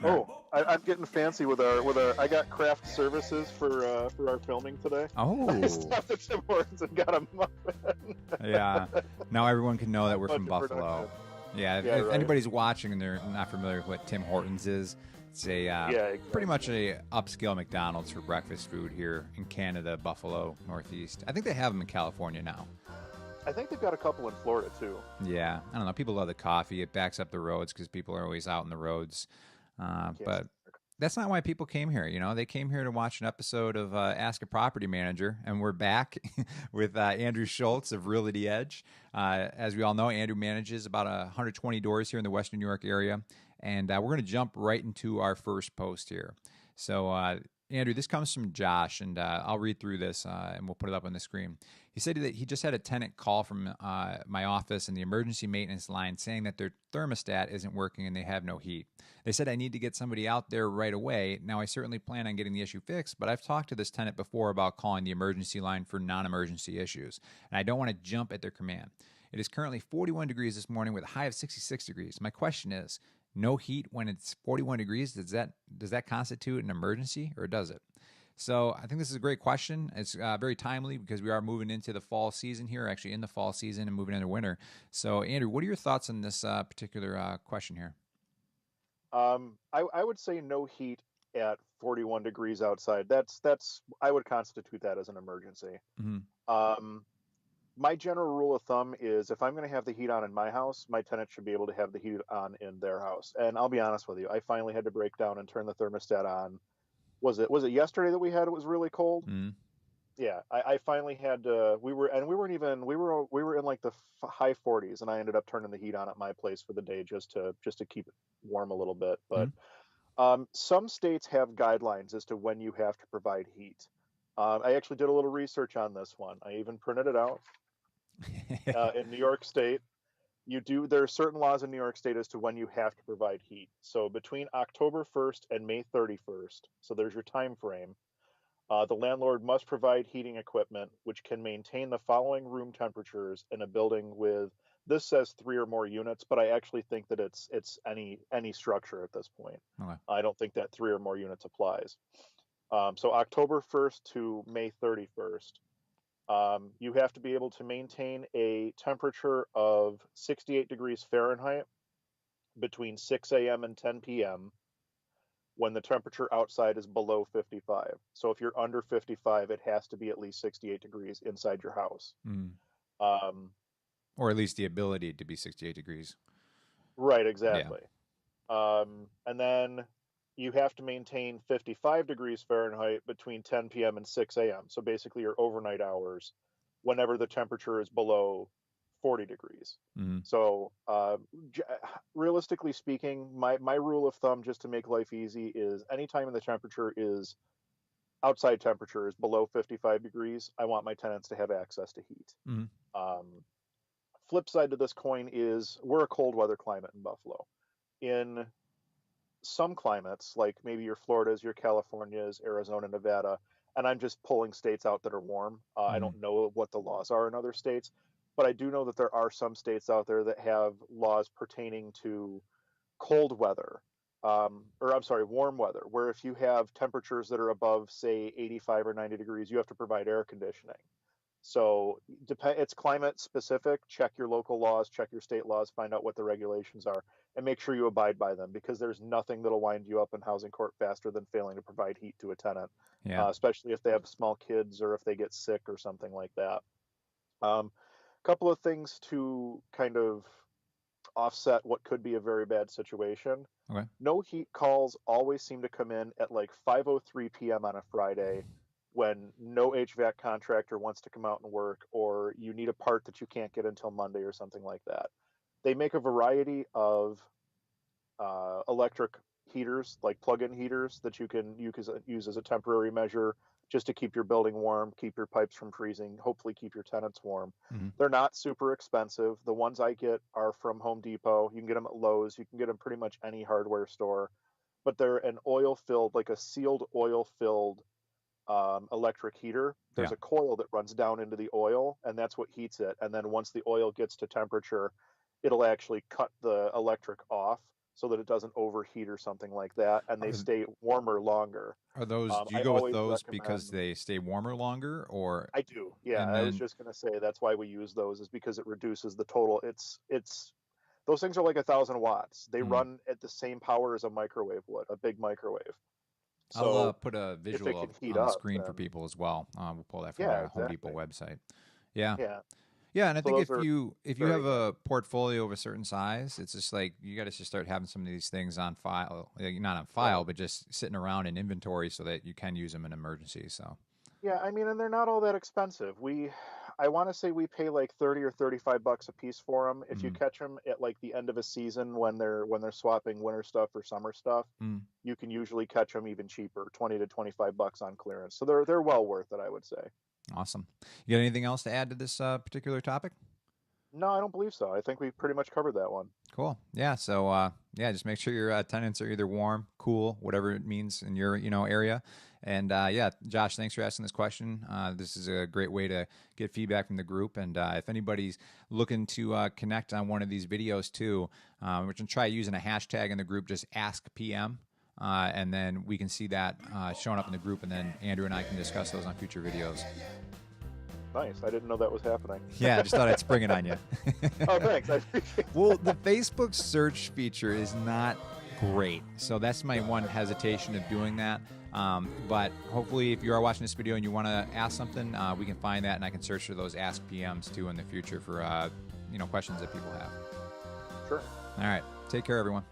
All right. I'm getting fancy with our. I got craft services for our filming today. I Oh, stopped at Tim Hortons and got a muffin. yeah. Now everyone can know that we're from Bunch of Buffalo. production. Yeah, Yeah, if right. anybody's watching and they're not familiar with what Tim Hortons is, it's a Yeah, pretty much exactly. a upscale McDonald's for breakfast food here in Canada, Buffalo, Northeast. I think they have them in California now. I think they've got a couple in Florida too. Yeah, I don't know. People love the coffee. It backs up the roads because people are always out in the roads. Can't But stand that's not why people came here. You know, they came here to watch an episode of Ask a Property Manager, and we're back with Andrew Schultz of Realty Edge. As we all know, Andrew manages about 120 doors here in the Western New York area, and we're going to jump right into our first post here. So, Andrew, this comes from Josh, and I'll read through this and we'll put it up on the screen. He said that he just had a tenant call from my office and the emergency maintenance line saying that their thermostat isn't working and they have no heat. They said I need to get somebody out there right away. Now, I certainly plan on getting the issue fixed, but I've talked to this tenant before about calling the emergency line for non emergency issues, and I don't want to jump at their command. It is currently 41 degrees this morning with a high of 66 degrees. My question is, no heat when it's 41 degrees, does that constitute an emergency or does it? So I think this is a great question. It's very timely because we are moving into the fall season here, actually in the fall season and moving into winter. So Andrew, what are your thoughts on this particular question here? I would say no heat at 41 degrees outside. That's I would constitute that as an emergency. Mm-hmm. Um, my general rule of thumb is if I'm going to have the heat on in my house, my tenant should be able to have the heat on in their house. And I'll be honest with you, I finally had to break down and turn the thermostat on. Was it yesterday that we had it was really cold? Mm-hmm. Yeah, I finally had to. We weren't even we were in like the high 40s, and I ended up turning the heat on at my place for the day just to keep it warm a little bit. But some states have guidelines as to when you have to provide heat. I actually did a little research on this one. I even printed it out. Mm-hmm. In New York State, there are certain laws in New York State as to when you have to provide heat. So between October 1st and May 31st, so there's your time frame. The landlord must provide heating equipment which can maintain the following room temperatures in a building with, this says three or more units, but I actually think that it's any structure at this point. Okay. I don't think that three or more units applies. So October 1st to May 31st, you have to be able to maintain a temperature of 68 degrees Fahrenheit between 6 a.m. and 10 p.m. when the temperature outside is below 55. So if you're under 55, it has to be at least 68 degrees inside your house. Mm. Um, Or at least the ability to be 68 degrees. right, Yeah. exactly. And then you have to maintain 55 degrees Fahrenheit between 10 p.m. and 6 a.m. So basically your overnight hours whenever the temperature is below 40 degrees. Mm-hmm. So realistically speaking, my rule of thumb just to make life easy is anytime the temperature is outside temperature is below 55 degrees, I want my tenants to have access to heat. Mm-hmm. Um, Flip side to this coin is we're a cold weather climate in Buffalo. In some climates, like maybe your Floridas, your Californias, Arizona, Nevada, and I'm just pulling states out that are warm. I Mm-hmm. don't know what the laws are in other states, but I do know that there are some states out there that have laws pertaining to cold weather, or I'm sorry, warm weather, where if you have temperatures that are above, say, 85 or 90 degrees, you have to provide air conditioning. So it's climate specific. Check your local laws, check your state laws, find out what the regulations are, and make sure you abide by them because there's nothing that'll wind you up in housing court faster than failing to provide heat to a tenant, Yeah. especially if they have small kids or if they get sick or something like that. Couple of things to kind of offset what could be a very bad situation. Okay. No heat calls always seem to come in at like 5:03 p.m. on a Friday when no HVAC contractor wants to come out and work or you need a part that you can't get until Monday or something like that. They make a variety of electric heaters, like plug-in heaters that you can use as a temporary measure just to keep your building warm, keep your pipes from freezing, hopefully keep your tenants warm. Mm-hmm. They're not super expensive. The ones I get are from Home Depot. You can get them at Lowe's. You can get them pretty much any hardware store, but they're an oil-filled, like a sealed oil-filled electric heater. There's Yeah. a coil that runs down into the oil, and that's what heats it. And then once the oil gets to temperature, it'll actually cut the electric off so that it doesn't overheat or something like that, and they Are, stay warmer longer. are those? Do you I go with always those because recommend. they stay warmer longer, or I do, yeah. and I was then just gonna say that's why we use those, is because it reduces the total. It's those things are like 1,000 watts. They hmm. run at the same power as a microwave would, a big microwave. I'll So put a if it visual can up heat on the up, screen for then people as well. We'll pull that from yeah, the Home Depot exactly. website. Yeah. Yeah. Yeah, and I So think those are if you very have handy. a portfolio of a certain size, it's just like you got to just start having some of these things on file, like, not on file, Right. but just sitting around in inventory so that you can use them in emergency. So, Yeah, I mean, and they're not all that expensive. I want to say we pay like 30 or 35 bucks a piece for them. If you mm, catch them at like the end of a season when they're swapping winter stuff for summer stuff, mm, you can usually catch them even cheaper, 20 to 25 bucks on clearance. So they're well worth it, I would say. awesome. You got anything else to add to this particular topic? No, I don't believe so. I think we pretty much covered that one. Cool. Yeah. So, yeah, just make sure your tenants are either warm, cool, whatever it means in your area. And yeah, Josh, thanks for asking this question. This is a great way to get feedback from the group. And if anybody's looking to connect on one of these videos too, we're going to try using a hashtag in the group, just Ask PM. And then we can see that showing up in the group, and then Andrew and I can discuss those on future videos. Nice. I didn't know that was happening. Yeah, I just thought I'd spring it on you. Oh, thanks. I appreciate Well, that. the Facebook search feature is not great. So that's my one hesitation of doing that. But hopefully, if you are watching this video and you want to ask something, we can find that, and I can search for those Ask PMs too in the future for questions that people have. Sure. All right. Take care, everyone.